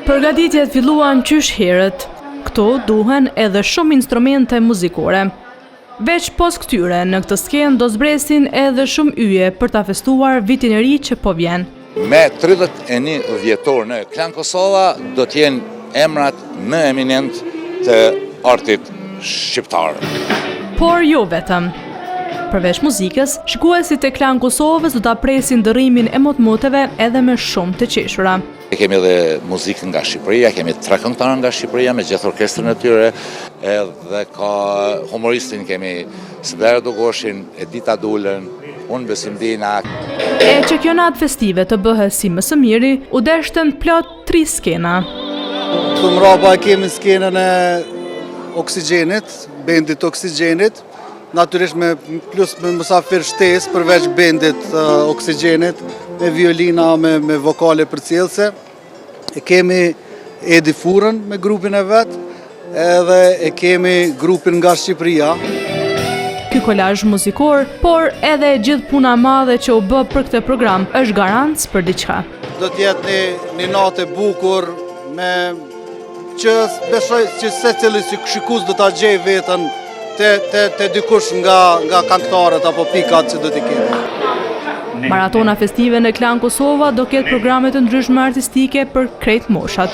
Përgatitjet filluan qysh herët. Këtu duhen edhe shumë instrumente muzikore. Veç pos këtyre, në këtë skenë do zbresin edhe shumë yje për ta festuar vitin e ri që po vjen. Me 31 vjetor në Klan Kosova do t'jenë emrat më eminent të artit shqiptar. Por jo vetëm. Përveç muzikës, shikuesit e Klan Kosovës do ta presin dërimin e motmoteve edhe me shumë të qeshura. Kemi edhe muzikën nga Shqipëria, kemi 3 këngëtarë nga Shqipëria me gjithë orkestrën e tyre, edhe ka humoristin kemi Sibera Dogoshin, Edita Dulën, unë Besimdina. E që kjo natë festive të bëhet si më së miri, u deshtën plot 3 skena. Të mrapa kemi skenën e Oksigjenit, bendit Oksigjenit, natyrisht plus me mësafir shtes përveç bendit Oksigjenit, me violina, me vokale përcjellse. E kemi Edi Furën me grupin e vetë, edhe e kemi grupin nga Shqipëria. Ky kolazh muzikor, por edhe gjithë puna madhe që u bë për këtë program, është garancë për diçka. Do t'jetë një natë e bukur, që besoj që secili shikues do ta gjej veten te dikush nga këngëtarët apo pikat që do t'i ketë. Maratona festive në Klan Kosova do ketë programe të ndryshme artistike për krejt moshat.